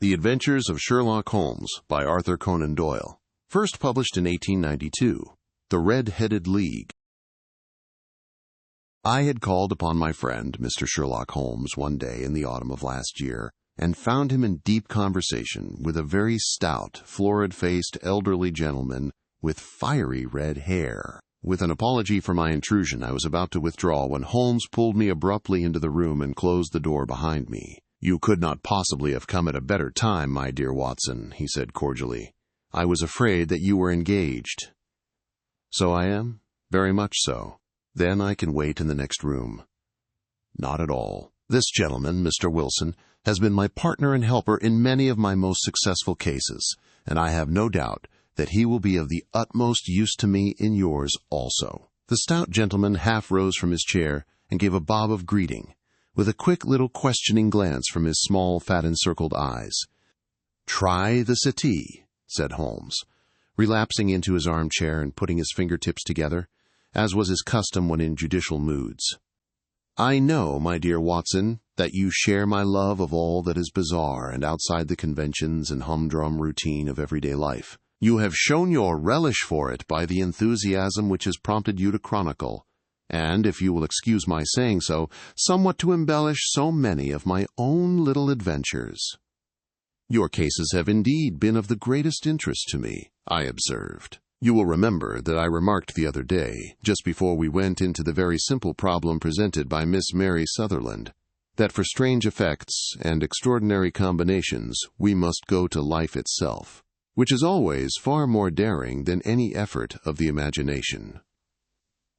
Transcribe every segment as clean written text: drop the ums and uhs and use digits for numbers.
The Adventures of Sherlock Holmes by Arthur Conan Doyle. First published in 1892. The Red-Headed League. I had called upon my friend, Mr. Sherlock Holmes, one day in the autumn of last year, and found him in deep conversation with a very stout, florid-faced, elderly gentleman with fiery red hair. With an apology for my intrusion, I was about to withdraw when Holmes pulled me abruptly into the room and closed the door behind me. "You could not possibly have come at a better time, my dear Watson," he said cordially. "I was afraid that you were engaged." "So I am? Very much so. Then I can wait in the next room." "Not at all. This gentleman, Mr. Wilson, has been my partner and helper in many of my most successful cases, and I have no doubt that he will be of the utmost use to me in yours also." The stout gentleman half rose from his chair and gave a bob of greeting, with a quick little questioning glance from his small, fat-encircled eyes. "Try the settee," said Holmes, relapsing into his armchair and putting his fingertips together, as was his custom when in judicial moods. "I know, my dear Watson, that you share my love of all that is bizarre and outside the conventions and humdrum routine of everyday life. You have shown your relish for it by the enthusiasm which has prompted you to chronicle, and, if you will excuse my saying so, somewhat to embellish so many of my own little adventures." "Your cases have indeed been of the greatest interest to me," I observed. "You will remember that I remarked the other day, just before we went into the very simple problem presented by Miss Mary Sutherland, that for strange effects and extraordinary combinations we must go to life itself, which is always far more daring than any effort of the imagination.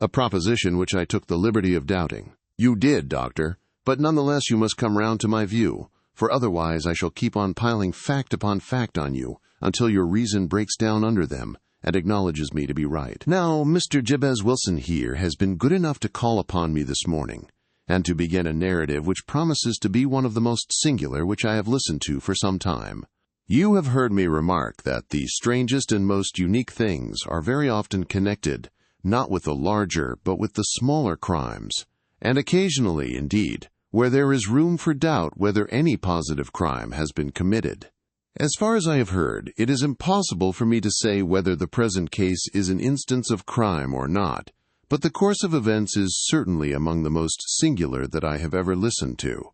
A proposition which I took the liberty of doubting. You did, Doctor, but nonetheless you must come round to my view, for otherwise I shall keep on piling fact upon fact on you until your reason breaks down under them and acknowledges me to be right. Now, Mr. Jabez Wilson here has been good enough to call upon me this morning, and to begin a narrative which promises to be one of the most singular which I have listened to for some time. You have heard me remark that the strangest and most unique things are very often connected, not with the larger, but with the smaller crimes, and occasionally, indeed, where there is room for doubt whether any positive crime has been committed. As far as I have heard, it is impossible for me to say whether the present case is an instance of crime or not, but the course of events is certainly among the most singular that I have ever listened to.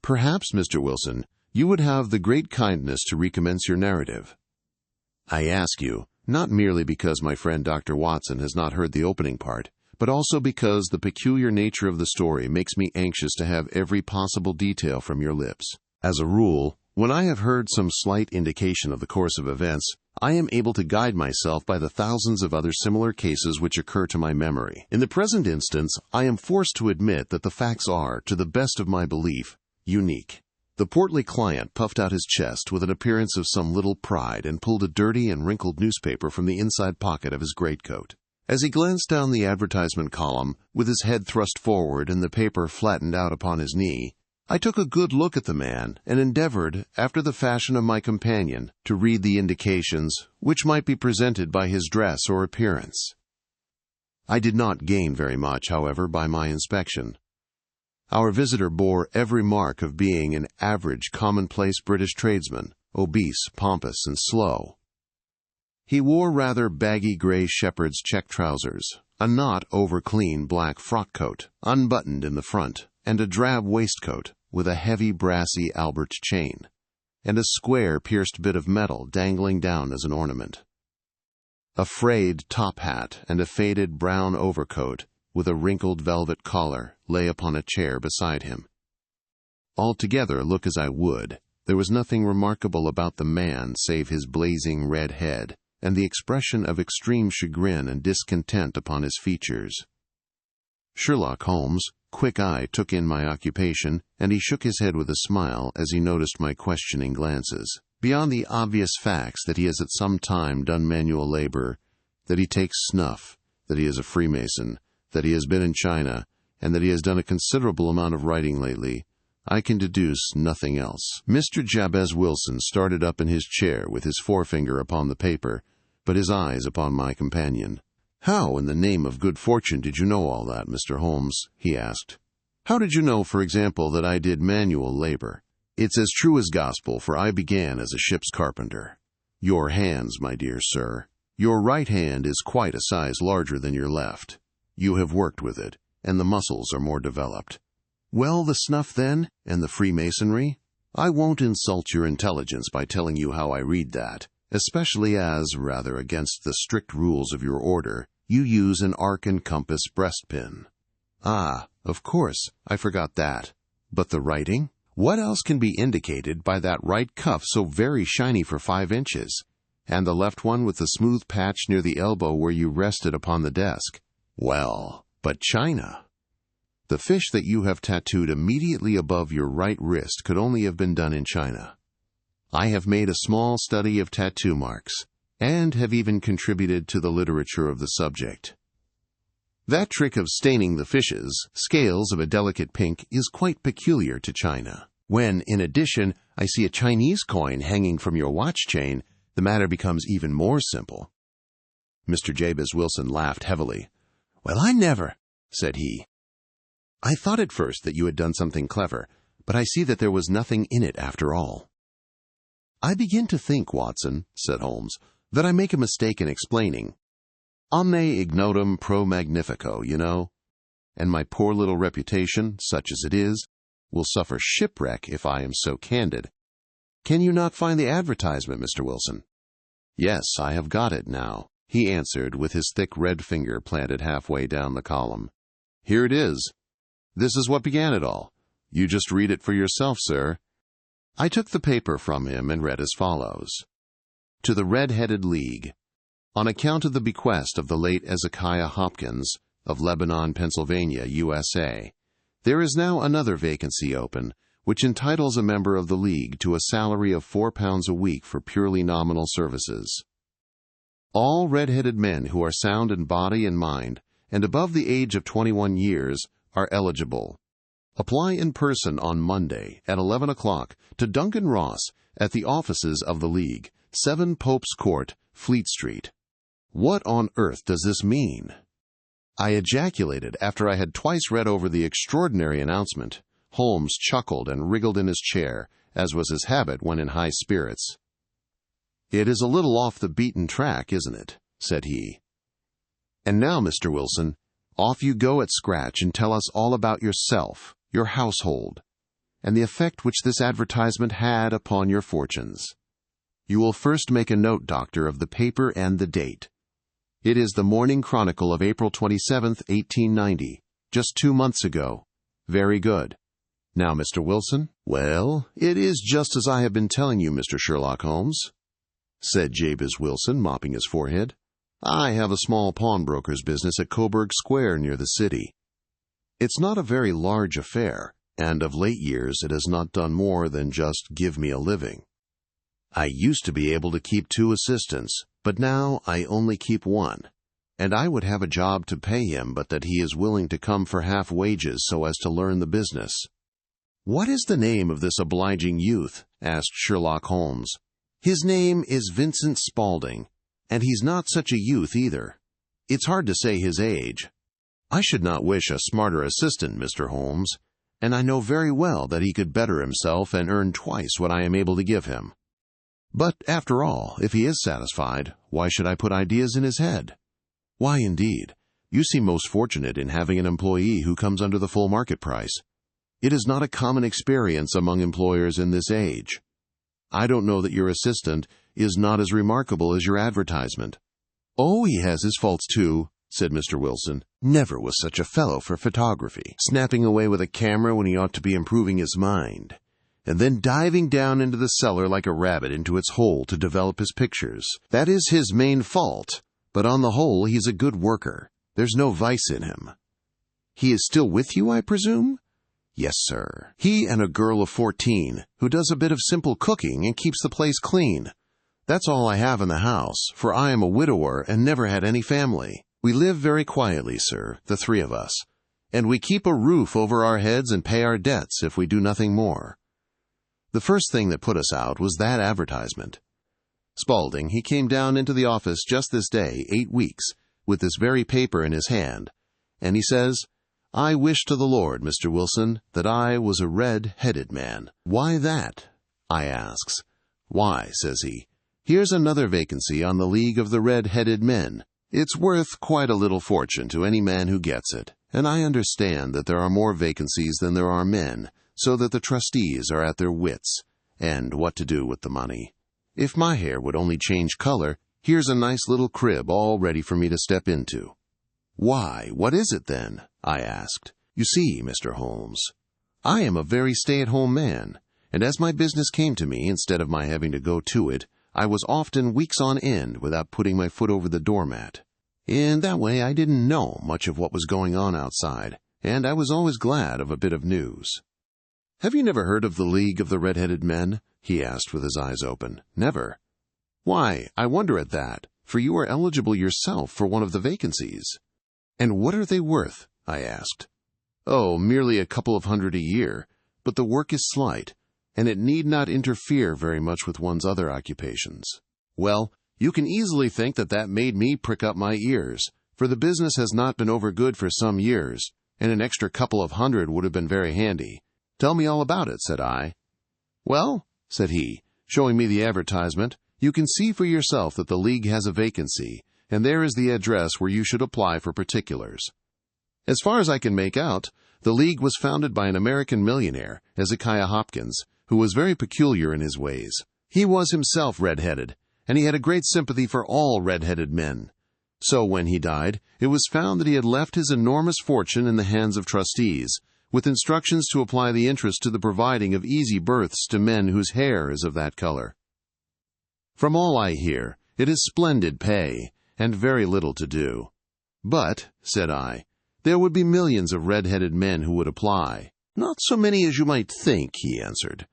Perhaps, Mr. Wilson, you would have the great kindness to recommence your narrative. I ask you, not merely because my friend Dr. Watson has not heard the opening part, but also because the peculiar nature of the story makes me anxious to have every possible detail from your lips. As a rule, when I have heard some slight indication of the course of events, I am able to guide myself by the thousands of other similar cases which occur to my memory. In the present instance, I am forced to admit that the facts are, to the best of my belief, unique. The portly client puffed out his chest with an appearance of some little pride and pulled a dirty and wrinkled newspaper from the inside pocket of his greatcoat. As he glanced down the advertisement column, with his head thrust forward and the paper flattened out upon his knee, I took a good look at the man and endeavored, after the fashion of my companion, to read the indications which might be presented by his dress or appearance. I did not gain very much, however, by my inspection. Our visitor bore every mark of being an average, commonplace British tradesman, obese, pompous, and slow. He wore rather baggy gray shepherd's check trousers, a not over-clean black frock coat, unbuttoned in the front, and a drab waistcoat with a heavy brassy Albert chain, and a square pierced bit of metal dangling down as an ornament. A frayed top hat and a faded brown overcoat with a wrinkled velvet collar lay upon a chair beside him. Altogether, look as I would, there was nothing remarkable about the man save his blazing red head and the expression of extreme chagrin and discontent upon his features. Sherlock Holmes' quick eye took in my occupation, and he shook his head with a smile as he noticed my questioning glances. Beyond the obvious facts that he has at some time done manual labor, that he takes snuff, that he is a Freemason, that he has been in China, and that he has done a considerable amount of writing lately, I can deduce nothing else. Mr. Jabez Wilson started up in his chair with his forefinger upon the paper, but his eyes upon my companion. "How, in the name of good fortune, did you know all that, Mr. Holmes?" he asked. "How did you know, for example, that I did manual labor?" It's as true as gospel, for I began as a ship's carpenter. Your hands, my dear sir. Your right hand is quite a size larger than your left. You have worked with it, and the muscles are more developed. Well, the snuff, then, and the Freemasonry? I won't insult your intelligence by telling you how I read that, especially as, rather against the strict rules of your order, you use an arc and compass breastpin. Ah, of course, I forgot that. But the writing? What else can be indicated by that right cuff so very shiny for 5 inches, and the left one with the smooth patch near the elbow where you rested upon the desk? Well, but China. The fish that you have tattooed immediately above your right wrist could only have been done in China. I have made a small study of tattoo marks, and have even contributed to the literature of the subject. That trick of staining the fish's scales of a delicate pink is quite peculiar to China. When, in addition, I see a Chinese coin hanging from your watch chain, the matter becomes even more simple. Mr. Jabez Wilson laughed heavily. Well, I never, said he. I thought at first that you had done something clever, but I see that there was nothing in it after all. I begin to think, Watson, said Holmes, that I make a mistake in explaining. Omne ignotum pro magnifico, you know. And my poor little reputation, such as it is, will suffer shipwreck if I am so candid. Can you not find the advertisement, Mr. Wilson? Yes, I have got it now, he answered, with his thick red finger planted halfway down the column. Here it is. This is what began it all. You just read it for yourself, sir. I took the paper from him and read as follows. To the Red-Headed League. On account of the bequest of the late Ezekiah Hopkins, of Lebanon, Pennsylvania, USA, there is now another vacancy open, which entitles a member of the League to a salary of £4 a week for purely nominal services. All red-headed men who are sound in body and mind, and above the age of 21 years, are eligible. Apply in person on Monday at 11 o'clock to Duncan Ross at the offices of the League, 7 Pope's Court, Fleet Street. What on earth does this mean? I ejaculated after I had twice read over the extraordinary announcement. Holmes chuckled and wriggled in his chair, as was his habit when in high spirits. It is a little off the beaten track, isn't it? Said he. And now, Mr. Wilson, off you go at scratch and tell us all about yourself, your household, and the effect which this advertisement had upon your fortunes. You will first make a note, Doctor, of the paper and the date. It is the Morning Chronicle of April 27th, 1890, just 2 months ago. Very good. Now, Mr. Wilson? Well, it is just as I have been telling you, Mr. Sherlock Holmes, said Jabez Wilson, mopping his forehead. I have a small pawnbroker's business at Coburg Square near the city. It's not a very large affair, and of late years it has not done more than just give me a living. I used to be able to keep 2 assistants, but now I only keep 1, and I would have a job to pay him but that he is willing to come for half wages so as to learn the business. What is the name of this obliging youth? Asked Sherlock Holmes. His name is Vincent Spaulding, and he's not such a youth either. It's hard to say his age. I should not wish a smarter assistant, Mr. Holmes, and I know very well that he could better himself and earn twice what I am able to give him. But, after all, if he is satisfied, why should I put ideas in his head? Why, indeed, you seem most fortunate in having an employee who comes under the full market price. It is not a common experience among employers in this age. I don't know that your assistant is not as remarkable as your advertisement. Oh, he has his faults, too, said Mr. Wilson. Never was such a fellow for photography, snapping away with a camera when he ought to be improving his mind, and then diving down into the cellar like a rabbit into its hole to develop his pictures. That is his main fault, but on the whole he's a good worker. There's no vice in him. He is still with you, I presume? Yes, sir. He and a girl of 14, who does a bit of simple cooking and keeps the place clean. That's all I have in the house, for I am a widower and never had any family. We live very quietly, sir, the 3 of us, and we keep a roof over our heads and pay our debts if we do nothing more. The first thing that put us out was that advertisement. Spaulding, he came down into the office just this day, 8 weeks, with this very paper in his hand, and he says, I wish to the Lord, Mr. Wilson, that I was a red-headed man." "Why that?" I asks. "Why," says he, "here's another vacancy on the League of the Red-Headed Men. It's worth quite a little fortune to any man who gets it, and I understand that there are more vacancies than there are men, so that the trustees are at their wits, and what to do with the money. If my hair would only change color, here's a nice little crib all ready for me to step into." "Why, what is it then?" I asked. "You see, Mr. Holmes, I am a very stay-at-home man, and as my business came to me instead of my having to go to it, I was often weeks on end without putting my foot over the doormat. In that way I didn't know much of what was going on outside, and I was always glad of a bit of news." "Have you never heard of the League of the Red-Headed Men?" he asked with his eyes open. "Never." "Why, I wonder at that, for you are eligible yourself for one of the vacancies." "And what are they worth?" I asked. "Oh, merely a couple of hundred a year, but the work is slight, and it need not interfere very much with one's other occupations." Well, you can easily think that made me prick up my ears, for the business has not been over good for some years, and an extra couple of hundred would have been very handy. "Tell me all about it," said I. "Well," said he, showing me the advertisement, "you can see for yourself that the League has a vacancy, and there is the address where you should apply for particulars. As far as I can make out, the League was founded by an American millionaire, Hezekiah Hopkins, who was very peculiar in his ways. He was himself red-headed, and he had a great sympathy for all red-headed men. So when he died, it was found that he had left his enormous fortune in the hands of trustees, with instructions to apply the interest to the providing of easy berths to men whose hair is of that color. From all I hear, it is splendid pay, and very little to do." "But," said I, "there would be millions of red-headed men who would apply." "Not so many as you might think," he answered.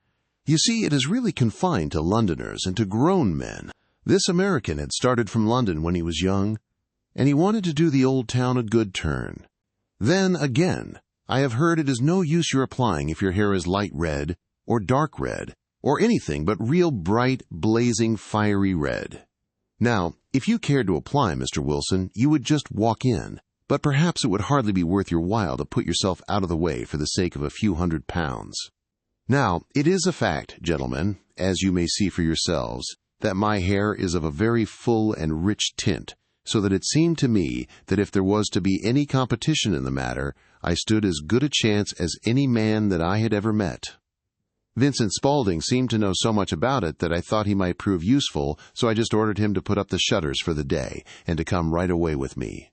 "You see, it is really confined to Londoners and to grown men. This American had started from London when he was young, and he wanted to do the old town a good turn. Then, again, I have heard it is no use your applying if your hair is light red, or dark red, or anything but real bright, blazing, fiery red. Now, if you cared to apply, Mr. Wilson, you would just walk in, but perhaps it would hardly be worth your while to put yourself out of the way for the sake of a few £100. Now, it is a fact, gentlemen, as you may see for yourselves, that my hair is of a very full and rich tint, so that it seemed to me that if there was to be any competition in the matter, I stood as good a chance as any man that I had ever met. Vincent Spaulding seemed to know so much about it that I thought he might prove useful, so I just ordered him to put up the shutters for the day and to come right away with me.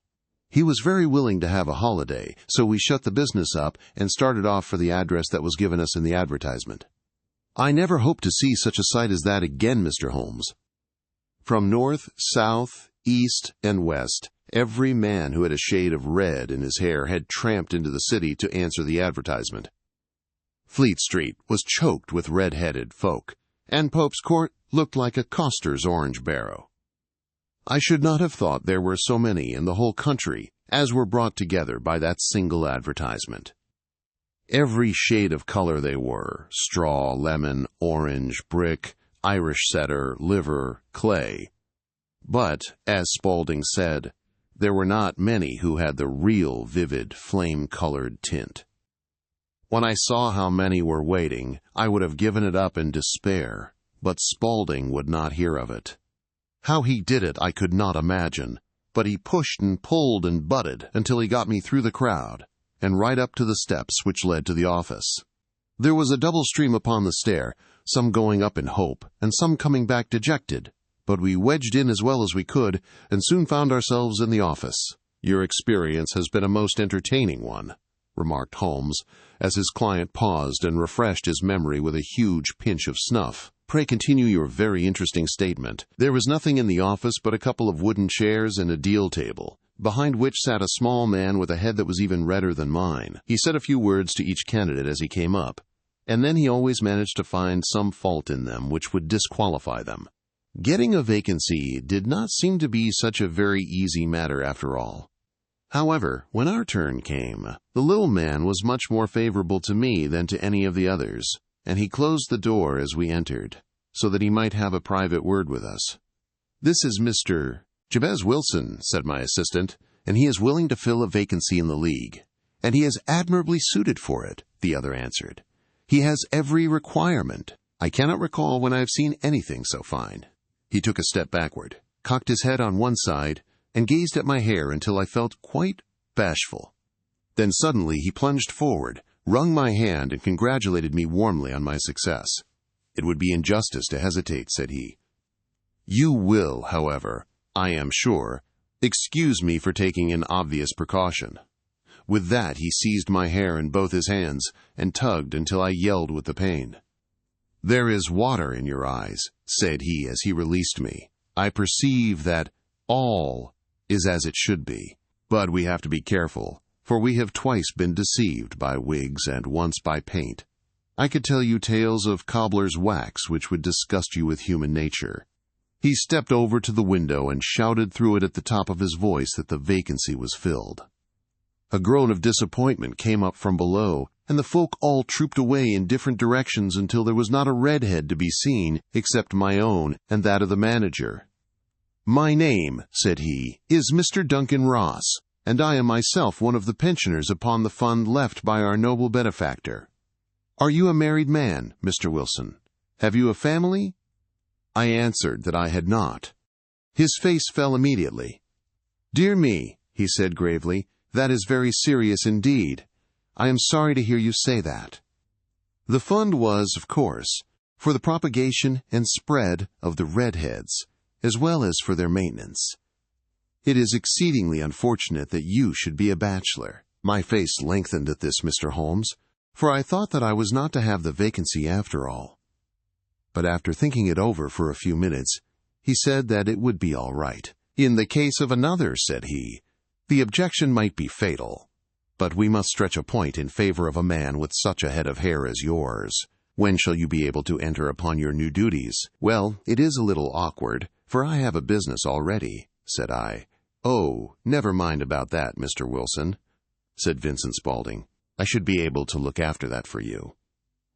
He was very willing to have a holiday, so we shut the business up and started off for the address that was given us in the advertisement. I never hope to see such a sight as that again, Mr. Holmes. From north, south, east, and west, every man who had a shade of red in his hair had tramped into the city to answer the advertisement. Fleet Street was choked with red-headed folk, and Pope's Court looked like a coster's orange barrow. I should not have thought there were so many in the whole country as were brought together by that single advertisement. Every shade of color they were: straw, lemon, orange, brick, Irish setter, liver, clay. But, as Spaulding said, there were not many who had the real vivid, flame-colored tint. When I saw how many were waiting, I would have given it up in despair, but Spaulding would not hear of it. How he did it I could not imagine, but he pushed and pulled and butted until he got me through the crowd, and right up to the steps which led to the office. There was a double stream upon the stair, some going up in hope, and some coming back dejected, but we wedged in as well as we could, and soon found ourselves in the office. "Your experience has been a most entertaining one," remarked Holmes, as his client paused and refreshed his memory with a huge pinch of snuff. "Pray continue your very interesting statement." "There was nothing in the office but a couple of wooden chairs and a deal table, behind which sat a small man with a head that was even redder than mine. He said a few words to each candidate as he came up, and then he always managed to find some fault in them which would disqualify them. Getting a vacancy did not seem to be such a very easy matter after all. However, when our turn came, the little man was much more favorable to me than to any of the others, and he closed the door as we entered, so that he might have a private word with us. "This is Mr. Jabez Wilson," said my assistant, "and he is willing to fill a vacancy in the League. "And he is admirably suited for it," the other answered. "He has every requirement. I cannot recall when I have seen anything so fine." He took a step backward, cocked his head on one side, and gazed at my hair until I felt quite bashful. Then suddenly he plunged forward, wrung my hand, and congratulated me warmly on my success. "It would be injustice to hesitate," said he. "You will, however, I am sure, excuse me for taking an obvious precaution." With that he seized my hair in both his hands and tugged until I yelled with the pain. "There is water in your eyes," said he as he released me. "I perceive that all is as it should be. But we have to be careful, for we have twice been deceived by wigs and once by paint. I could tell you tales of cobbler's wax which would disgust you with human nature." He stepped over to the window and shouted through it at the top of his voice that the vacancy was filled. A groan of disappointment came up from below, and the folk all trooped away in different directions until there was not a redhead to be seen except my own and that of the manager. "My name," said he, "is Mr. Duncan Ross, and I am myself one of the pensioners upon the fund left by our noble benefactor. Are you a married man, Mr. Wilson? Have you a family?" I answered that I had not. His face fell immediately. "Dear me," he said gravely, "that is very serious indeed. I am sorry to hear you say that." The fund was, of course, for the propagation and spread of the redheads, as well as for their maintenance. "It is exceedingly unfortunate that you should be a bachelor." My face lengthened at this, Mr. Holmes, for I thought that I was not to have the vacancy after all. But after thinking it over for a few minutes, he said that it would be all right. "In the case of another," said he, "the objection might be fatal. But we must stretch a point in favor of a man with such a head of hair as yours. When shall you be able to enter upon your new duties?" "Well, it is a little awkward, for I have a business already," said I. "Oh, never mind about that, Mr. Wilson," said Vincent Spaulding. "I should be able to look after that for you."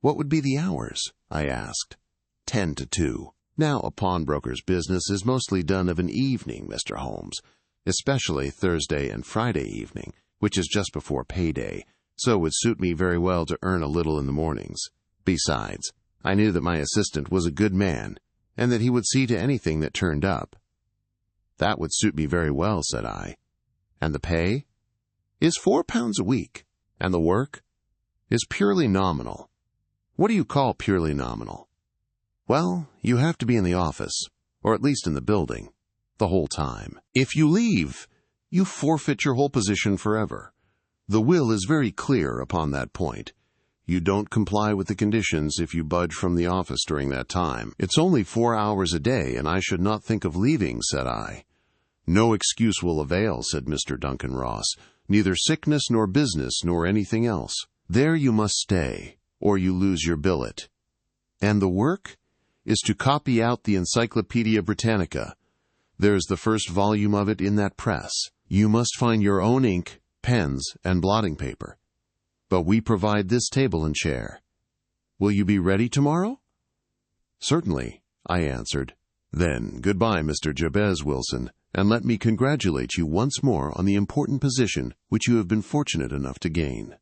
"What would be the hours?" I asked. 10 to 2. Now, a pawnbroker's business is mostly done of an evening, Mr. Holmes, especially Thursday and Friday evening, which is just before payday, so it would suit me very well to earn a little in the mornings. Besides, I knew that my assistant was a good man, and that he would see to anything that turned up. "That would suit me very well," said I. "And the pay?" "Is £4 a week." "And the work?" "Is purely nominal." "What do you call purely nominal?" "Well, you have to be in the office, or at least in the building, the whole time. If you leave, you forfeit your whole position forever. The will is very clear upon that point. You don't comply with the conditions if you budge from the office during that time. It's only 4 hours a day, and I should not think of leaving," said I. "No excuse will avail," said Mr. Duncan Ross. "Neither sickness nor business nor anything else. There you must stay, or you lose your billet." "And the work?" "Is to copy out the Encyclopedia Britannica. There's the first volume of it in that press. You must find your own ink, pens, and blotting paper. But we provide this table and chair. Will you be ready tomorrow?" "Certainly," I answered. "Then goodbye, Mr. Jabez Wilson, and let me congratulate you once more on the important position which you have been fortunate enough to gain."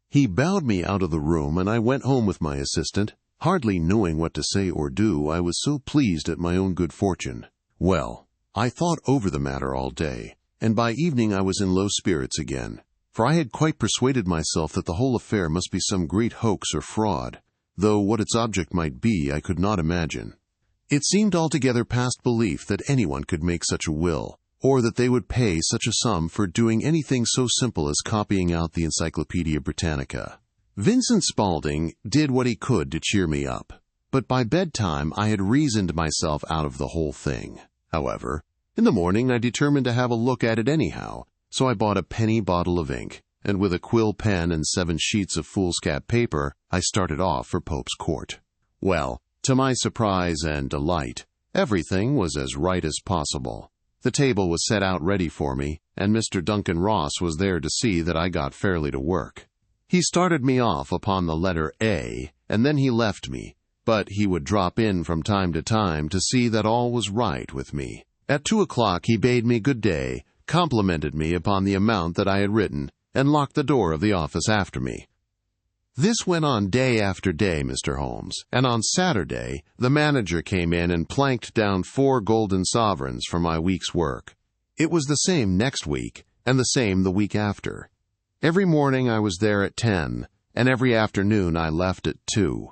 He bowed me out of the room, and I went home with my assistant, hardly knowing what to say or do. I was so pleased at my own good fortune. Well, I thought over the matter all day, and by evening I was in low spirits again, for I had quite persuaded myself that the whole affair must be some great hoax or fraud, though what its object might be I could not imagine. It seemed altogether past belief that anyone could make such a will, or that they would pay such a sum for doing anything so simple as copying out the Encyclopedia Britannica. Vincent Spaulding did what he could to cheer me up, but by bedtime I had reasoned myself out of the whole thing. However, in the morning I determined to have a look at it anyhow, so I bought a penny bottle of ink, and with a quill pen and 7 sheets of foolscap paper, I started off for Pope's Court. Well, to my surprise and delight, everything was as right as possible. The table was set out ready for me, and Mr. Duncan Ross was there to see that I got fairly to work. He started me off upon the letter A, and then he left me, but he would drop in from time to time to see that all was right with me. At 2 o'clock he bade me good day, complimented me upon the amount that I had written, and locked the door of the office after me. This went on day after day, Mr. Holmes, and on Saturday the manager came in and planked down 4 golden sovereigns for my week's work. It was the same next week, and the same the week after. Every morning I was there at 10, and every afternoon I left at 2.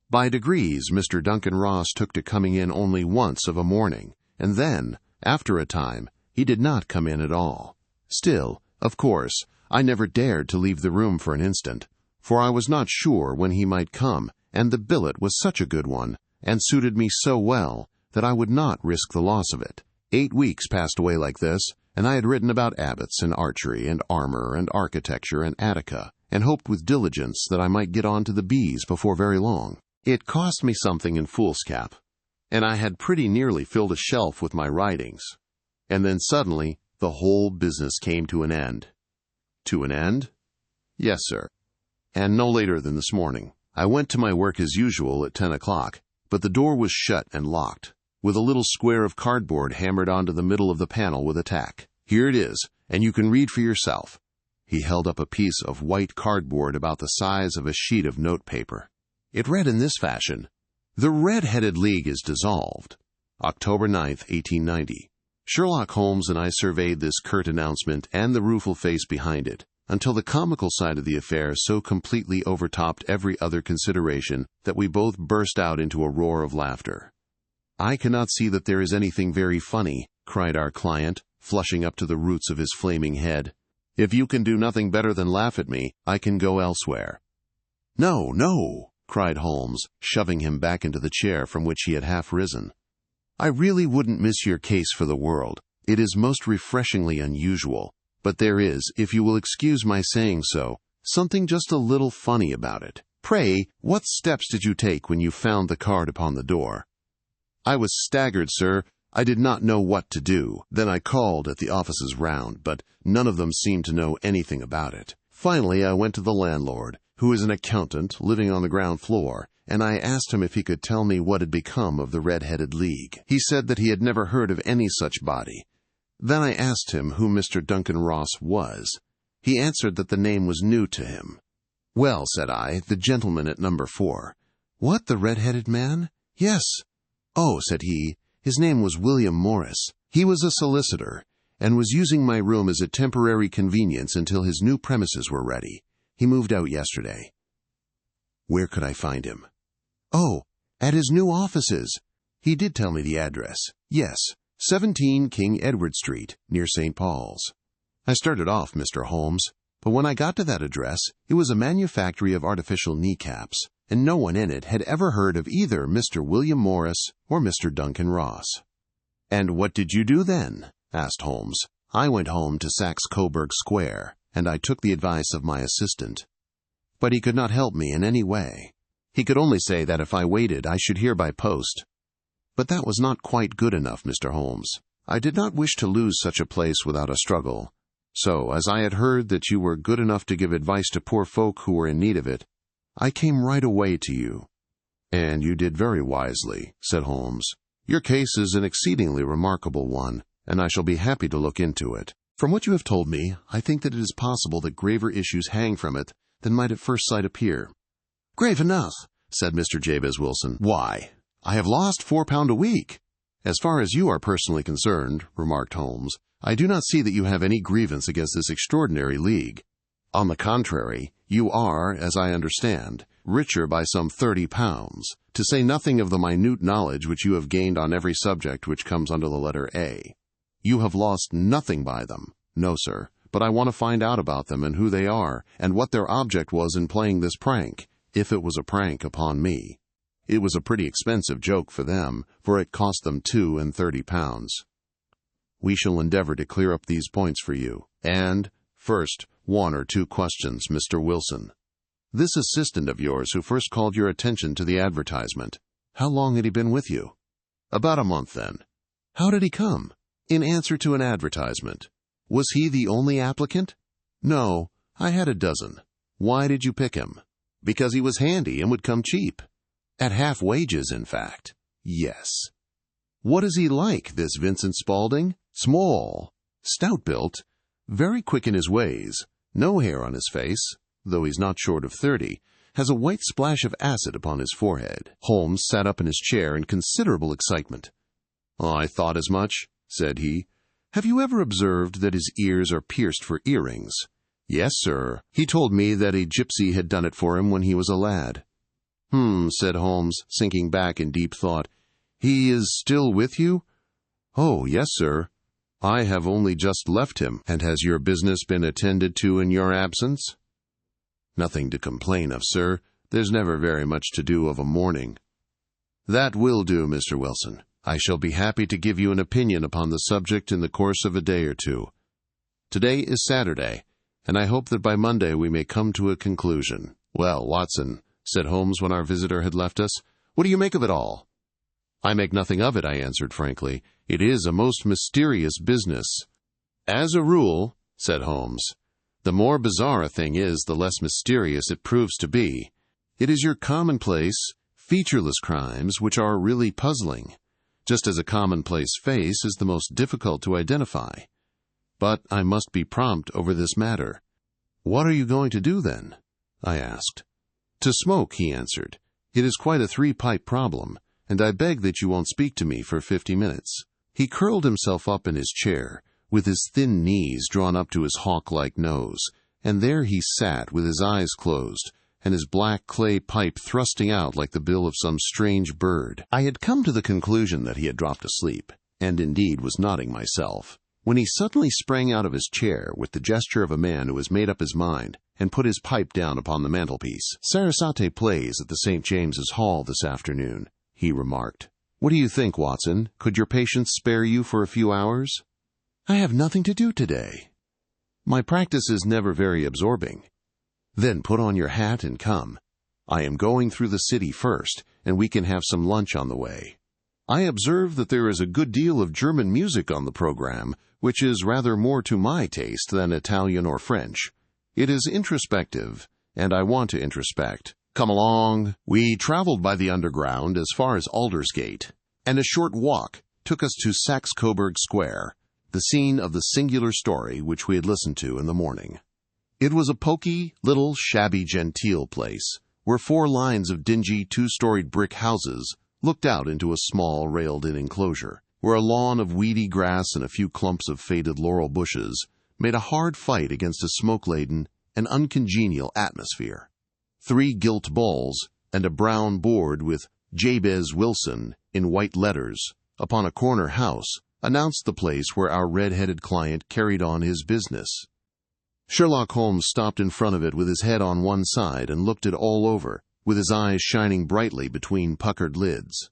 By degrees, Mr. Duncan Ross took to coming in only once of a morning, and then, after a time, he did not come in at all. Still, of course, I never dared to leave the room for an instant, for I was not sure when he might come, and the billet was such a good one, and suited me so well, that I would not risk the loss of it. 8 weeks passed away like this, and I had written about abbots and archery and armor and architecture and Attica, and hoped with diligence that I might get on to the bees before very long. It cost me something in foolscap, and I had pretty nearly filled a shelf with my writings. And then suddenly the whole business came to an end. To an end? Yes, sir. And no later than this morning. I went to my work as usual at 10 o'clock, but the door was shut and locked, with a little square of cardboard hammered onto the middle of the panel with a tack. Here it is, and you can read for yourself. He held up a piece of white cardboard about the size of a sheet of notepaper. It read in this fashion: "The Red-Headed League is dissolved. October 9th, 1890. Sherlock Holmes and I surveyed this curt announcement and the rueful face behind it, until the comical side of the affair so completely overtopped every other consideration that we both burst out into a roar of laughter. I cannot see that there is anything very funny," cried our client, flushing up to the roots of his flaming head. "If you can do nothing better than laugh at me, I can go elsewhere." "No, no," cried Holmes, shoving him back into the chair from which he had half risen. "I really wouldn't miss your case for the world. It is most refreshingly unusual, but there is, if you will excuse my saying so, something just a little funny about it. Pray, what steps did you take when you found the card upon the door?" "I was staggered, sir. I did not know what to do. Then I called at the offices round, but none of them seemed to know anything about it. Finally, I went to the landlord, who is an accountant living on the ground floor, and I asked him if he could tell me what had become of the Red-Headed League. He said that he had never heard of any such body. Then I asked him who Mr. Duncan Ross was. He answered that the name was new to him. "Well," said I, "the gentleman at number 4. "What, the red-headed man?" "Yes." "Oh," said he, "his name was William Morris. He was a solicitor, and was using my room as a temporary convenience until his new premises were ready. He moved out yesterday." "Where could I find him?" "Oh, at his new offices. He did tell me the address. Yes, 17 King Edward Street, near St. Paul's." I started off, Mr. Holmes, but when I got to that address, it was a manufactory of artificial kneecaps, and no one in it had ever heard of either Mr. William Morris or Mr. Duncan Ross. "And what did you do then?" asked Holmes. "I went home to Saxe-Coburg Square, and I took the advice of my assistant. But he could not help me in any way. He could only say that if I waited, I should hear by post. But that was not quite good enough, Mr. Holmes. I did not wish to lose such a place without a struggle. So, as I had heard that you were good enough to give advice to poor folk who were in need of it, I came right away to you." "And you did very wisely," said Holmes. "Your case is an exceedingly remarkable one, and I shall be happy to look into it. From what you have told me, I think that it is possible that graver issues hang from it than might at first sight appear." "Grave enough," said Mr. Jabez Wilson. "Why, I have lost £4 a week." "As far as you are personally concerned," remarked Holmes, "I do not see that you have any grievance against this extraordinary league. On the contrary, you are, as I understand, richer by some £30, to say nothing of the minute knowledge which you have gained on every subject which comes under the letter A. You have lost nothing by them." "No, sir, but I want to find out about them and who they are, and what their object was in playing this prank, if it was a prank upon me. It was a pretty expensive joke for them, for it cost them £32. We shall endeavor to clear up these points for you. And, first, 1 or 2 questions, Mr. Wilson. This assistant of yours who first called your attention to the advertisement, how long had he been with you?" "About a month, then." "How did he come?" "In answer to an advertisement." "Was he the only applicant?" "No, I had a dozen." "Why did you pick him?" "Because he was handy and would come cheap." "At half wages, in fact." "Yes." "What is he like, this Vincent Spaulding?" "Small, stout-built, very quick in his ways, no hair on his face, though he's not short of 30, has a white splash of acid upon his forehead. Holmes sat up in his chair in considerable excitement. "Oh, I thought as much," said he. "Have you ever observed that his ears are pierced for earrings?" "Yes, sir. He told me that a gypsy had done it for him when he was a lad." Said Holmes, sinking back in deep thought. "He is still with you?" "Oh, yes, sir. I have only just left him." "And has your business been attended to in your absence?" "Nothing to complain of, sir. There's never very much to do of a morning." "That will do, Mr. Wilson. I shall be happy to give you an opinion upon the subject in the course of a day or two. Today is Saturday, and I hope that by Monday we may come to a conclusion." "Well, Watson," said Holmes when our visitor had left us, "what do you make of it all?" "I make nothing of it," I answered frankly. "It is a most mysterious business." "As a rule," said Holmes, "the more bizarre a thing is, the less mysterious it proves to be. It is your commonplace, featureless crimes which are really puzzling, just as a commonplace face is the most difficult to identify. But I must be prompt over this matter." "What are you going to do, then?" I asked. "To smoke," he answered. "It is quite a 3-pipe problem, and I beg that you won't speak to me for 50 minutes. He curled himself up in his chair, with his thin knees drawn up to his hawk-like nose, and there he sat with his eyes closed, and his black clay pipe thrusting out like the bill of some strange bird. I had come to the conclusion that he had dropped asleep, and indeed was nodding myself, when he suddenly sprang out of his chair with the gesture of a man who has made up his mind, and put his pipe down upon the mantelpiece. "Sarasate plays at the St. James's Hall this afternoon," he remarked. "What do you think, Watson? Could your patients spare you for a few hours?" "I have nothing to do today." "My practice is never very absorbing." "Then put on your hat and come. I am going through the city first, and we can have some lunch on the way. I observe that there is a good deal of German music on the program, which is rather more to my taste than Italian or French. It is introspective, and I want to introspect. Come along." We traveled by the Underground as far as Aldersgate, and a short walk took us to Saxe-Coburg Square, the scene of the singular story which we had listened to in the morning. It was a poky, little, shabby-genteel place, where 4 lines of dingy 2-storied brick houses looked out into a small, railed-in enclosure, where a lawn of weedy grass and a few clumps of faded laurel bushes made a hard fight against a smoke-laden and uncongenial atmosphere. 3 gilt bowls and a brown board with Jabez Wilson in white letters upon a corner house announced the place where our red-headed client carried on his business. Sherlock Holmes stopped in front of it with his head on one side and looked it all over, with his eyes shining brightly between puckered lids.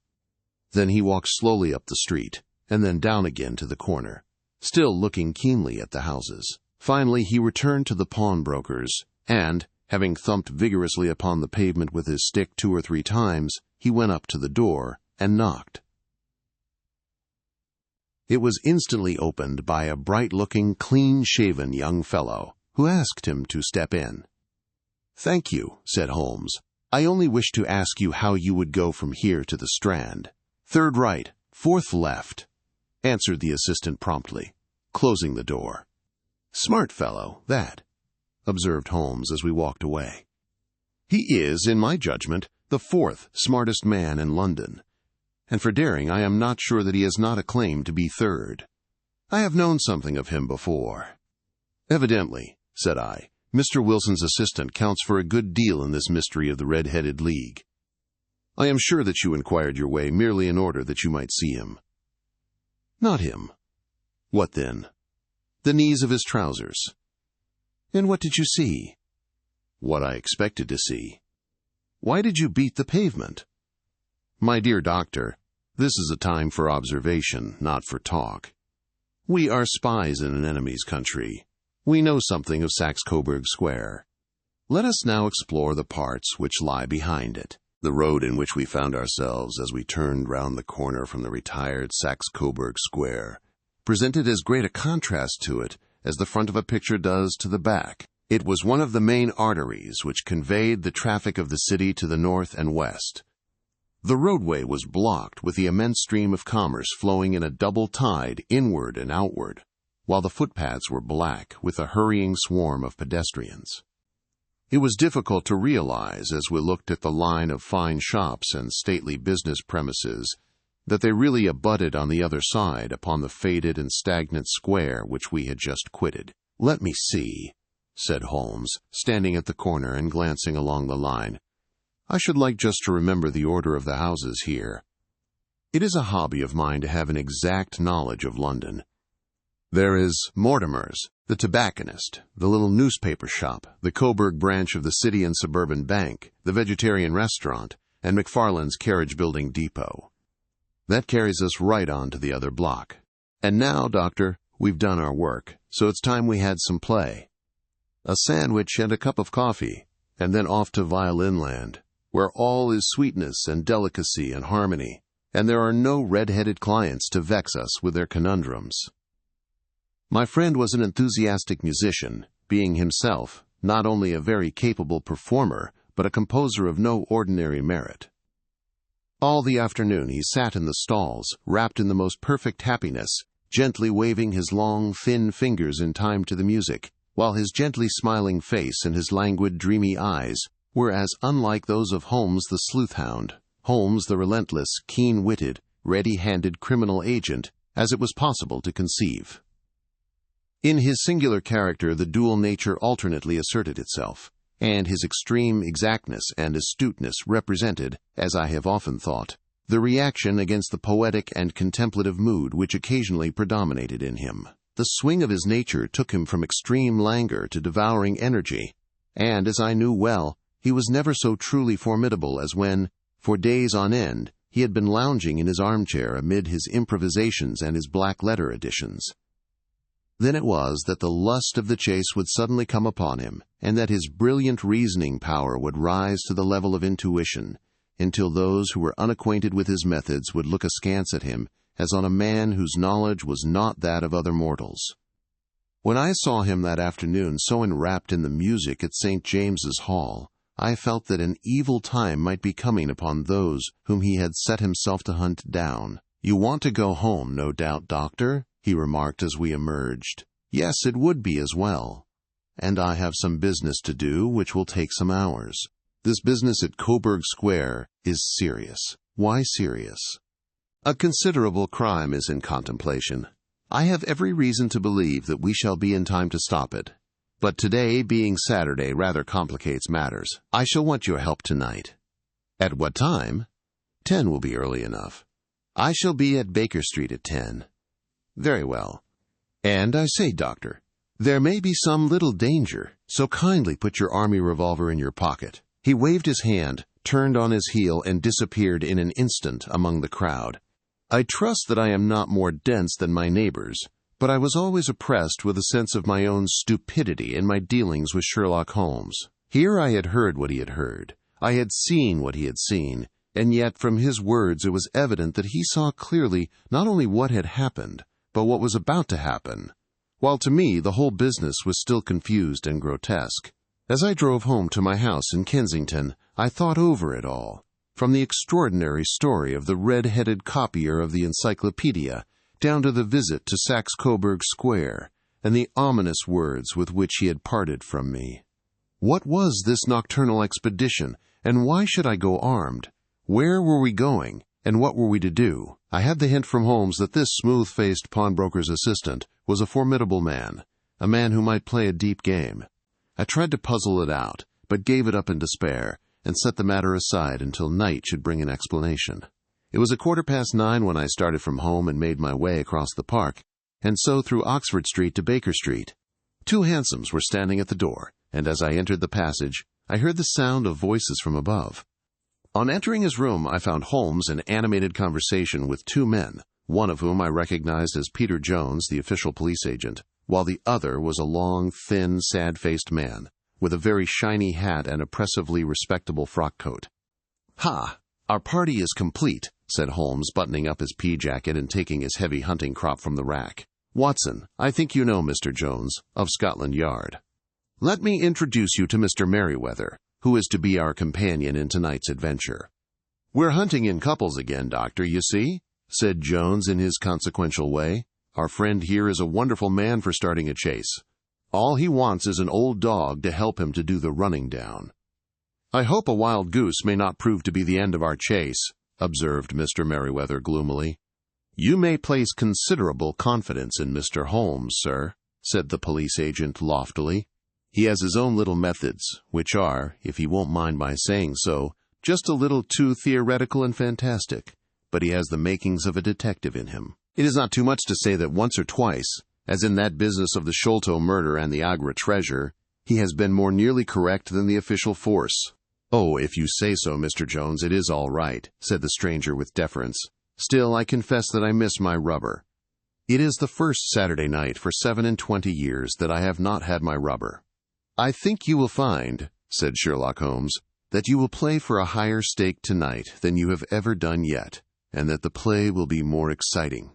Then he walked slowly up the street, and then down again to the corner, still looking keenly at the houses. Finally he returned to the pawnbroker's, and, having thumped vigorously upon the pavement with his stick 2 or 3 times, he went up to the door and knocked. It was instantly opened by a bright-looking, clean-shaven young fellow, who asked him to step in. "Thank you," said Holmes. "I only wish to ask you how you would go from here to the Strand." "3rd right, 4th left," answered the assistant promptly, closing the door. "Smart fellow, that," observed Holmes as we walked away. "He is, in my judgment, the 4th smartest man in London, and for daring I am not sure that he has not a claim to be 3rd. I have known something of him before." "Evidently," said I, "Mr. Wilson's assistant counts for a good deal in this mystery of the Red-Headed League. I am sure that you inquired your way merely in order that you might see him." "Not him." "What then?" "The knees of his trousers." "And what did you see?" "What I expected to see." "Why did you beat the pavement?" "My dear doctor, this is a time for observation, not for talk. We are spies in an enemy's country. We know something of Saxe-Coburg Square. Let us now explore the parts which lie behind it." The road in which we found ourselves as we turned round the corner from the retired Saxe-Coburg Square presented as great a contrast to it as the front of a picture does to the back. It was one of the main arteries which conveyed the traffic of the city to the north and west. The roadway was blocked with the immense stream of commerce flowing in a double tide inward and outward. while the footpaths were black with a hurrying swarm of pedestrians. It was difficult to realize, as we looked at the line of fine shops and stately business premises, that they really abutted on the other side upon the faded and stagnant square which we had just quitted. "Let me see," said Holmes, standing at the corner and glancing along the line. "I should like just to remember the order of the houses here. It is a hobby of mine to have an exact knowledge of London. There is Mortimer's, the tobacconist, the little newspaper shop, the Coburg branch of the City and Suburban Bank, the vegetarian restaurant, and McFarland's carriage-building depot. That carries us right on to the other block. And now, Doctor, we've done our work, so it's time we had some play. A sandwich and a cup of coffee, and then off to Violin Land, where all is sweetness and delicacy and harmony, and there are no red-headed clients to vex us with their conundrums." My friend was an enthusiastic musician, being himself not only a very capable performer, but a composer of no ordinary merit. All the afternoon he sat in the stalls, wrapped in the most perfect happiness, gently waving his long, thin fingers in time to the music, while his gently smiling face and his languid, dreamy eyes were as unlike those of Holmes the sleuth-hound, Holmes the relentless, keen-witted, ready-handed criminal agent, as it was possible to conceive. In his singular character the dual nature alternately asserted itself, and his extreme exactness and astuteness represented, as I have often thought, the reaction against the poetic and contemplative mood which occasionally predominated in him. The swing of his nature took him from extreme languor to devouring energy, and, as I knew well, he was never so truly formidable as when, for days on end, he had been lounging in his armchair amid his improvisations and his black-letter editions. Then it was that the lust of the chase would suddenly come upon him, and that his brilliant reasoning power would rise to the level of intuition, until those who were unacquainted with his methods would look askance at him as on a man whose knowledge was not that of other mortals. When I saw him that afternoon so enwrapped in the music at St. James's Hall, I felt that an evil time might be coming upon those whom he had set himself to hunt down. "You want to go home, no doubt, Doctor?" he remarked as we emerged. "Yes, it would be as well. And I have some business to do which will take some hours. This business at Coburg Square is serious." "Why serious?" "A considerable crime is in contemplation. I have every reason to believe that we shall be in time to stop it. But today, being Saturday, rather complicates matters. I shall want your help tonight." "At what time?" 10 will be early enough. "I shall be at Baker Street at 10. "Very well. And I say, Doctor, there may be some little danger, so kindly put your army revolver in your pocket." He waved his hand, turned on his heel, and disappeared in an instant among the crowd. I trust that I am not more dense than my neighbors, but I was always oppressed with a sense of my own stupidity in my dealings with Sherlock Holmes. Here I had heard what he had heard. I had seen what he had seen, and yet from his words it was evident that he saw clearly not only what had happened, but what was about to happen, while to me the whole business was still confused and grotesque. As I drove home to my house in Kensington, I thought over it all, from the extraordinary story of the red-headed copier of the encyclopedia down to the visit to Saxe-Coburg Square and the ominous words with which he had parted from me. What was this nocturnal expedition, and why should I go armed? Where were we going, and what were we to do? I had the hint from Holmes that this smooth-faced pawnbroker's assistant was a formidable man, a man who might play a deep game. I tried to puzzle it out, but gave it up in despair, and set the matter aside until night should bring an explanation. It was 9:15 when I started from home and made my way across the park, and so through Oxford Street to Baker Street. 2 hansoms were standing at the door, and as I entered the passage, I heard the sound of voices from above. On entering his room, I found Holmes in animated conversation with 2 men, one of whom I recognized as Peter Jones, the official police agent, while the other was a long, thin, sad-faced man, with a very shiny hat and oppressively respectable frock coat. "Ha! Our party is complete," said Holmes, buttoning up his pea-jacket and taking his heavy hunting crop from the rack. "Watson, I think you know Mr. Jones, of Scotland Yard. Let me introduce you to Mr. Merriweather, who is to be our companion in tonight's adventure." "We're hunting in couples again, Doctor, you see," said Jones in his consequential way. Our friend here is a wonderful man for starting a chase. All he wants is an old dog to help him to do the running down." "I hope a wild goose may not prove to be the end of our chase," observed Mr. Merryweather gloomily. "You may place considerable confidence in Mr. Holmes, sir," said the police agent loftily. "He has his own little methods, which are, if he won't mind my saying so, just a little too theoretical and fantastic, but he has the makings of a detective in him. It is not too much to say that once or twice, as in that business of the Sholto murder and the Agra treasure, he has been more nearly correct than the official force." "Oh, if you say so, Mr. Jones, it is all right," said the stranger with deference. "Still, I confess that I miss my rubber. It is the first Saturday night for 27 years that I have not had my rubber." "I think you will find," said Sherlock Holmes, "that you will play for a higher stake tonight than you have ever done yet, and that the play will be more exciting.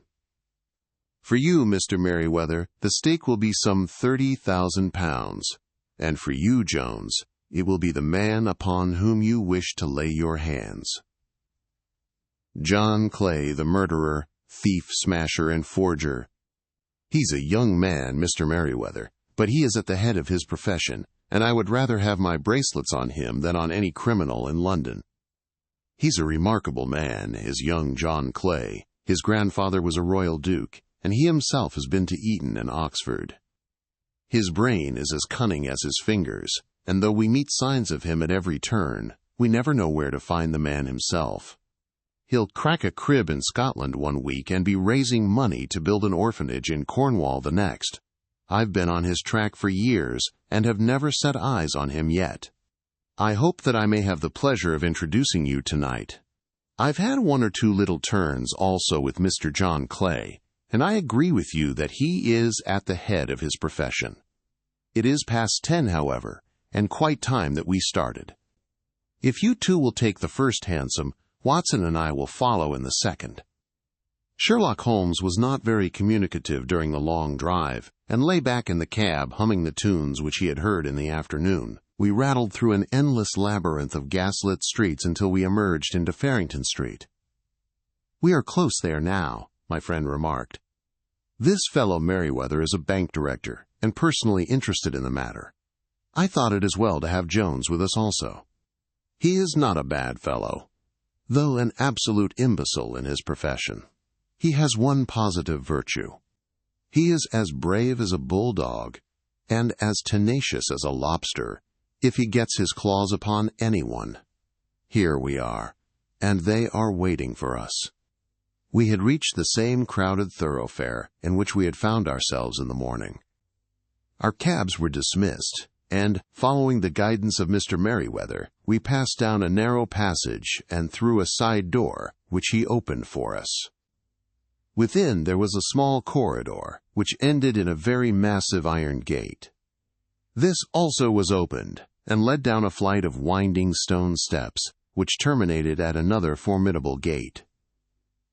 For you, Mr. Merryweather, the stake will be some £30,000, and for you, Jones, it will be the man upon whom you wish to lay your hands. John Clay, the murderer, thief, smasher, and forger. He's a young man, Mr. Merryweather, but he is at the head of his profession, and I would rather have my bracelets on him than on any criminal in London. He's a remarkable man, is young John Clay. His grandfather was a royal duke, and he himself has been to Eton and Oxford. His brain is as cunning as his fingers, and though we meet signs of him at every turn, we never know where to find the man himself. He'll crack a crib in Scotland one week and be raising money to build an orphanage in Cornwall the next. I've been on his track for years and have never set eyes on him yet. I hope that I may have the pleasure of introducing you tonight. I've had one or two little turns also with Mr. John Clay, and I agree with you that he is at the head of his profession. It is past 10, however, and quite time that we started. If you two will take the first hansom, Watson and I will follow in the second." Sherlock Holmes was not very communicative during the long drive, and lay back in the cab humming the tunes which he had heard in the afternoon. We rattled through an endless labyrinth of gaslit streets until we emerged into Farrington Street. "We are close there now," my friend remarked. "This fellow Merryweather is a bank director, and personally interested in the matter. I thought it as well to have Jones with us also. He is not a bad fellow, though an absolute imbecile in his profession. He has one positive virtue. He is as brave as a bulldog, and as tenacious as a lobster, if he gets his claws upon anyone. Here we are, and they are waiting for us." We had reached the same crowded thoroughfare in which we had found ourselves in the morning. Our cabs were dismissed, and, following the guidance of Mr. Merryweather, we passed down a narrow passage and through a side door, which he opened for us. Within there was a small corridor, which ended in a very massive iron gate. This also was opened, and led down a flight of winding stone steps, which terminated at another formidable gate.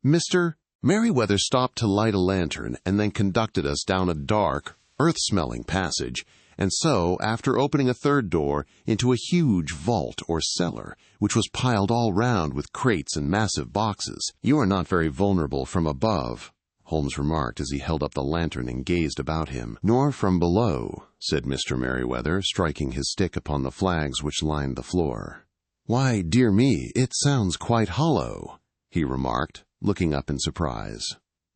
Mr. Merryweather stopped to light a lantern and then conducted us down a dark, earth-smelling passage, and so, after opening a third door, into a huge vault or cellar, which was piled all round with crates and massive boxes. "You are not very vulnerable from above," Holmes remarked as he held up the lantern and gazed about him. "Nor from below," said Mr. Merryweather, striking his stick upon the flags which lined the floor. "Why, dear me, it sounds quite hollow," he remarked, looking up in surprise.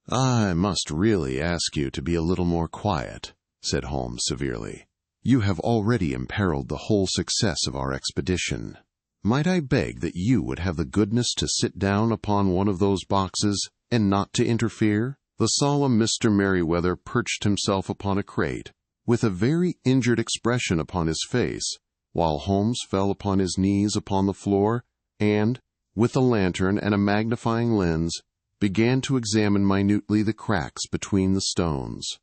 "I must really ask you to be a little more quiet," said Holmes severely. "You have already imperiled the whole success of our expedition. Might I beg that you would have the goodness to sit down upon one of those boxes, and not to interfere?" The solemn Mr. Merryweather perched himself upon a crate, with a very injured expression upon his face, while Holmes fell upon his knees upon the floor, and, with a lantern and a magnifying lens, began to examine minutely the cracks between the stones.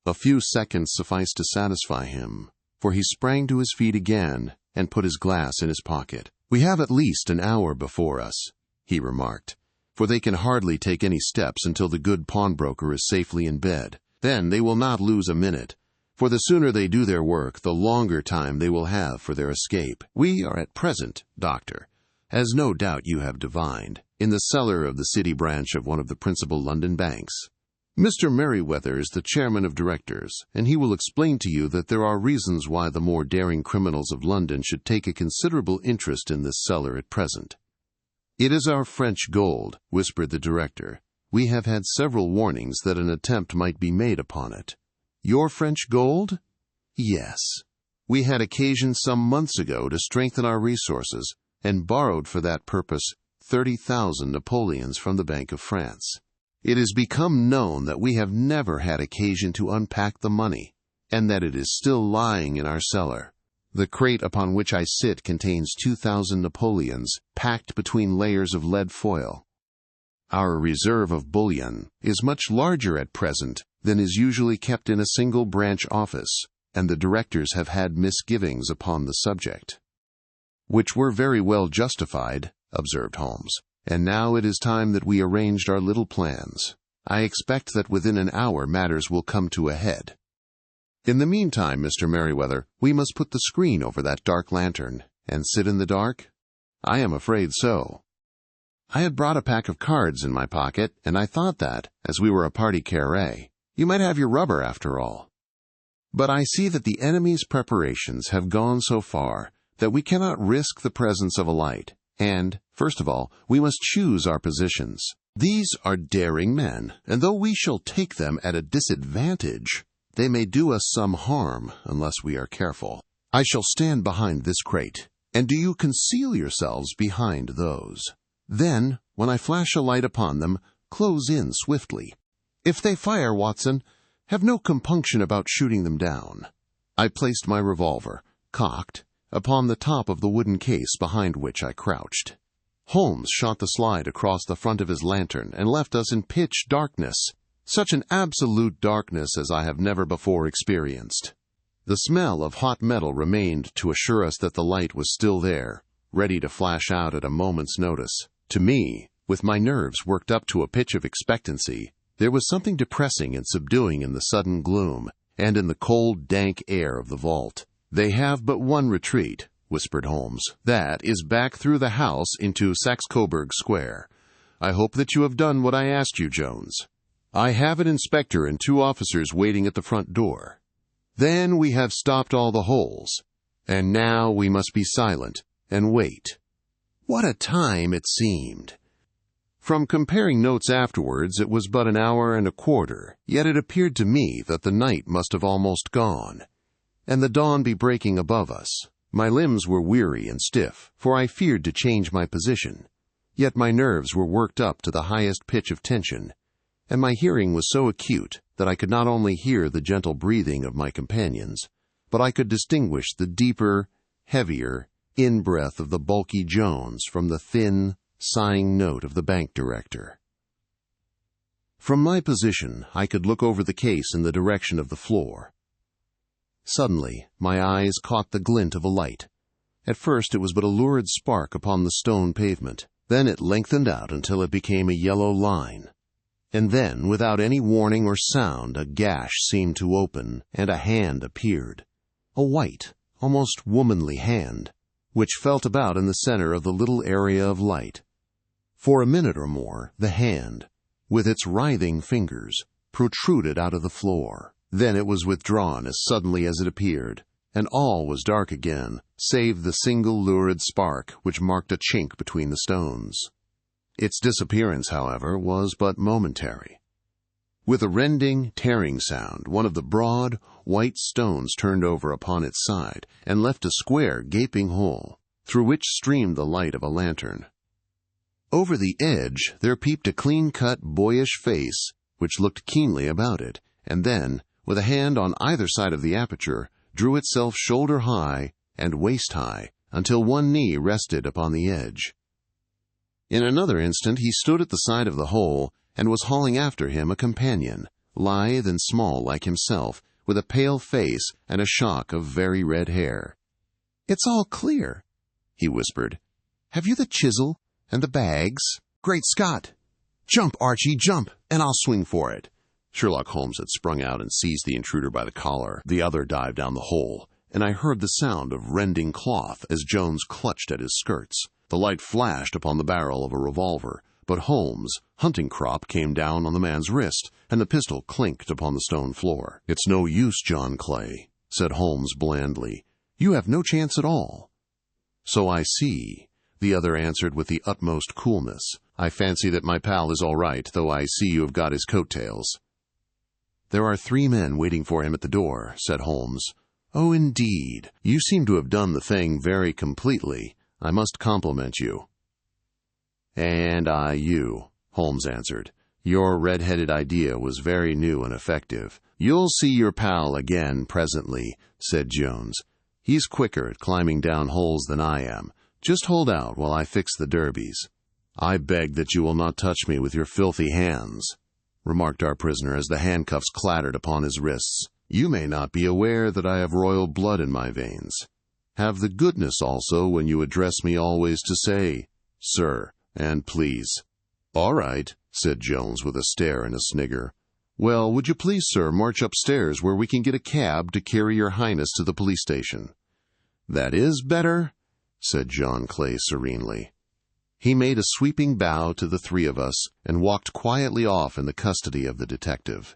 A few seconds sufficed to satisfy him, for he sprang to his feet again and put his glass in his pocket. "We have at least an hour before us," he remarked, "for they can hardly take any steps until the good pawnbroker is safely in bed. Then they will not lose a minute, for the sooner they do their work, the longer time they will have for their escape. We are at present, Doctor, as no doubt you have divined, in the cellar of the city branch of one of the principal London banks. Mr. Merriweather is the chairman of directors, and he will explain to you that there are reasons why the more daring criminals of London should take a considerable interest in this cellar at present. It is our French gold, whispered the director. We have had several warnings that an attempt might be made upon it. Your French gold? Yes. We had occasion some months ago to strengthen our resources, and borrowed for that purpose 30,000 Napoleons from the Bank of France. It has become known that we have never had occasion to unpack the money, and that it is still lying in our cellar. The crate upon which I sit contains 2,000 Napoleons, packed between layers of lead foil. Our reserve of bullion is much larger at present than is usually kept in a single branch office, and the directors have had misgivings upon the subject. Which were very well justified, observed Holmes. And now it is time that we arranged our little plans. I expect that within an hour matters will come to a head. In the meantime, Mr. Merriweather, we must put the screen over that dark lantern, and sit in the dark? I am afraid so. I had brought a pack of cards in my pocket, and I thought that, as we were a party carré, you might have your rubber after all. But I see that the enemy's preparations have gone so far that we cannot risk the presence of a light. And, first of all, we must choose our positions. These are daring men, and though we shall take them at a disadvantage, they may do us some harm unless we are careful. I shall stand behind this crate, and do you conceal yourselves behind those. Then, when I flash a light upon them, close in swiftly. If they fire, Watson, have no compunction about shooting them down. I placed my revolver, cocked, upon the top of the wooden case behind which I crouched. Holmes shot the slide across the front of his lantern and left us in pitch darkness, such an absolute darkness as I have never before experienced. The smell of hot metal remained to assure us that the light was still there, ready to flash out at a moment's notice. To me, with my nerves worked up to a pitch of expectancy, there was something depressing and subduing in the sudden gloom, and in the cold, dank air of the vault. They have but one retreat, whispered Holmes. That is back through the house into Saxe-Coburg Square. I hope that you have done what I asked you, Jones. I have an inspector and 2 officers waiting at the front door. Then we have stopped all the holes, and now we must be silent and wait. What a time it seemed! From comparing notes afterwards, it was but an hour and a quarter, yet it appeared to me that the night must have almost gone, and the dawn be breaking above us. My limbs were weary and stiff, for I feared to change my position, yet my nerves were worked up to the highest pitch of tension, and my hearing was so acute that I could not only hear the gentle breathing of my companions, but I could distinguish the deeper, heavier in-breath of the bulky Jones from the thin, sighing note of the bank director. From my position, I could look over the case in the direction of the floor. Suddenly, my eyes caught the glint of a light. At first it was but a lurid spark upon the stone pavement. Then it lengthened out until it became a yellow line. And then, without any warning or sound, a gash seemed to open, and a hand appeared. A white, almost womanly hand, which felt about in the center of the little area of light. For a minute or more, the hand, with its writhing fingers, protruded out of the floor. Then it was withdrawn as suddenly as it appeared, and all was dark again, save the single lurid spark which marked a chink between the stones. Its disappearance, however, was but momentary. With a rending, tearing sound, one of the broad, white stones turned over upon its side, and left a square, gaping hole, through which streamed the light of a lantern. Over the edge there peeped a clean-cut, boyish face, which looked keenly about it, and then, with a hand on either side of the aperture, drew itself shoulder-high and waist-high until one knee rested upon the edge. In another instant he stood at the side of the hole and was hauling after him a companion, lithe and small like himself, with a pale face and a shock of very red hair. "It's all clear," he whispered. "Have you the chisel and the bags? Great Scott! Jump, Archie, jump, and I'll swing for it." Sherlock Holmes had sprung out and seized the intruder by the collar. The other dived down the hole, and I heard the sound of rending cloth as Jones clutched at his skirts. The light flashed upon the barrel of a revolver, But Holmes' hunting crop came down on the man's wrist, and the pistol clinked upon the stone floor. "It's no use, John Clay," said Holmes blandly. "You have no chance at all." "So I see," the other answered with the utmost coolness. "I fancy that my pal is all right, though I see you have got his coat-tails." "There are 3 men waiting for him at the door," said Holmes. "Oh, indeed. You seem to have done the thing very completely. I must compliment you." "And I you," Holmes answered. "Your red-headed idea was very new and effective." "You'll see your pal again presently," said Jones. "He's quicker at climbing down holes than I am. Just hold out while I fix the derbies." "I beg that you will not touch me with your filthy hands," remarked our prisoner as the handcuffs clattered upon his wrists. "You may not be aware that I have royal blood in my veins. Have the goodness also, when you address me, always to say, 'Sir,' and 'please.'" "All right," said Jones with a stare and a snigger. "Well, would you please, sir, march upstairs where we can get a cab to carry your highness to the police station?" "That is better," said John Clay serenely. He made a sweeping bow to the 3 of us and walked quietly off in the custody of the detective.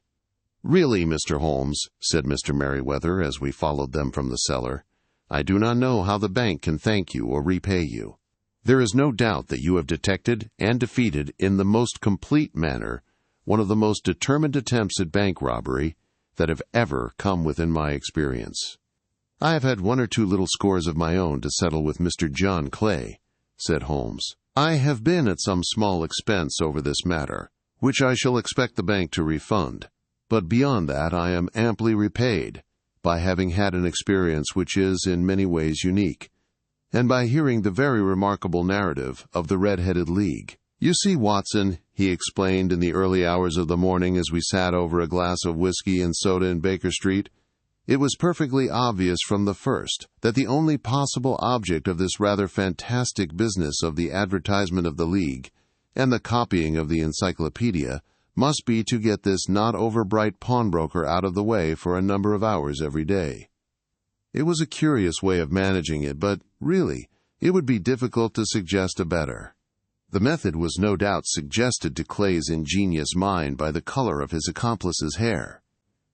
"Really, Mr. Holmes," said Mr. Merriweather as we followed them from the cellar, "I do not know how the bank can thank you or repay you. There is no doubt that you have detected and defeated in the most complete manner one of the most determined attempts at bank robbery that have ever come within my experience." "I have had 1 or 2 little scores of my own to settle with Mr. John Clay," said Holmes. "I have been at some small expense over this matter, which I shall expect the bank to refund. But beyond that I am amply repaid by having had an experience which is in many ways unique, and by hearing the very remarkable narrative of the Red-Headed League. You see, Watson," he explained in the early hours of the morning as we sat over a glass of whiskey and soda in Baker Street, "it was perfectly obvious from the first that the only possible object of this rather fantastic business of the advertisement of the League and the copying of the encyclopedia must be to get this not-over-bright pawnbroker out of the way for a number of hours every day. It was a curious way of managing it, but really, it would be difficult to suggest a better. The method was no doubt suggested to Clay's ingenious mind by the color of his accomplice's hair.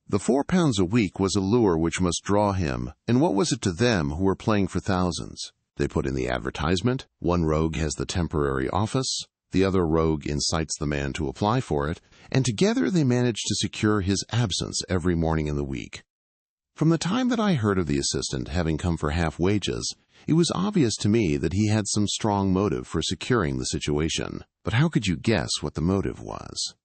The £4 a week was a lure which must draw him, and what was it to them who were playing for thousands? They put in the advertisement, one rogue has the temporary office, the other rogue incites the man to apply for it, and together they managed to secure his absence every morning in the week. From the time that I heard of the assistant having come for half wages, it was obvious to me that he had some strong motive for securing the situation. But how could you guess what the motive was?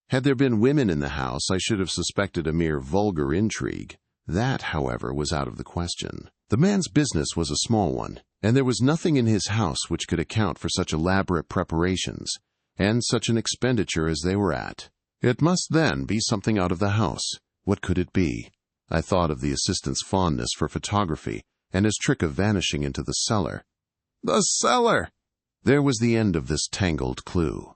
Had there been women in the house, I should have suspected a mere vulgar intrigue. That, however, was out of the question. The man's business was a small one, and there was nothing in his house which could account for such elaborate preparations, and such an expenditure as they were at. It must, then, be something out of the house. What could it be? I thought of the assistant's fondness for photography, and his trick of vanishing into the cellar. The cellar! There was the end of this tangled clue.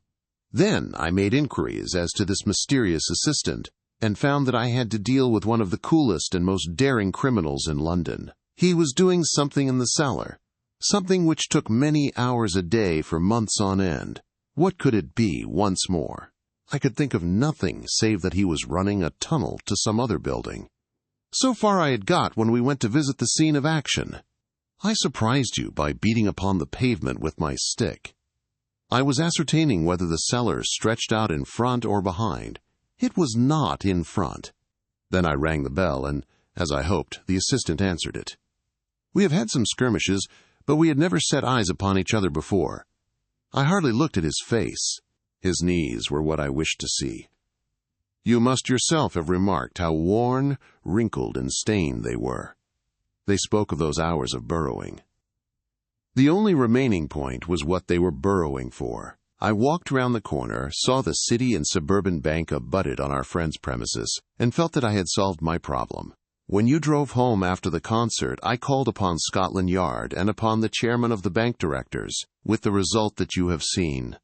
Then I made inquiries as to this mysterious assistant, and found that I had to deal with one of the coolest and most daring criminals in London. He was doing something in the cellar, something which took many hours a day for months on end. What could it be once more? I could think of nothing save that he was running a tunnel to some other building. So far I had got when we went to visit the scene of action. I surprised you by beating upon the pavement with my stick. I was ascertaining whether the cellar stretched out in front or behind. It was not in front. Then I rang the bell, and, as I hoped, the assistant answered it. We have had some skirmishes, but we had never set eyes upon each other before. I hardly looked at his face. His knees were what I wished to see. You must yourself have remarked how worn, wrinkled, and stained they were. They spoke of those hours of burrowing. The only remaining point was what they were burrowing for. I walked round the corner, saw the City and Suburban Bank abutted on our friend's premises, and felt that I had solved my problem. When you drove home after the concert, I called upon Scotland Yard and upon the chairman of the bank directors, with the result that you have seen.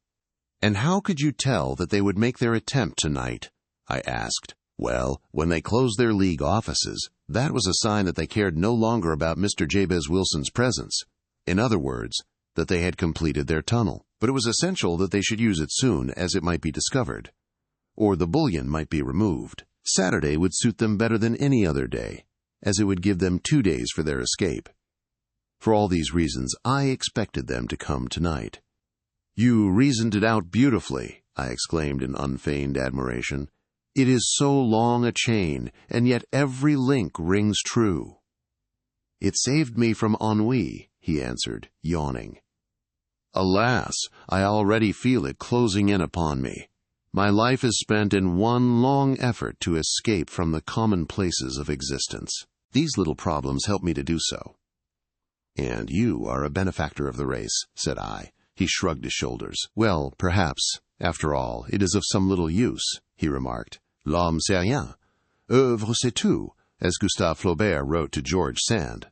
And how could you tell that they would make their attempt tonight? I asked. Well, when they closed their league offices, that was a sign that they cared no longer about Mr. Jabez Wilson's presence. In other words, that they had completed their tunnel, but it was essential that they should use it soon, as it might be discovered, or the bullion might be removed. Saturday would suit them better than any other day, as it would give them 2 days for their escape. For all these reasons, I expected them to come tonight. "You reasoned it out beautifully," I exclaimed in unfeigned admiration. "It is so long a chain, and yet every link rings true." "It saved me from ennui," he answered, yawning. "Alas, I already feel it closing in upon me. My life is spent in one long effort to escape from the commonplaces of existence. These little problems help me to do so." "And you are a benefactor of the race," said I. He shrugged his shoulders. "Well, perhaps, after all, it is of some little use," he remarked. "L'homme c'est rien. Œuvre c'est tout," as Gustave Flaubert wrote to George Sand.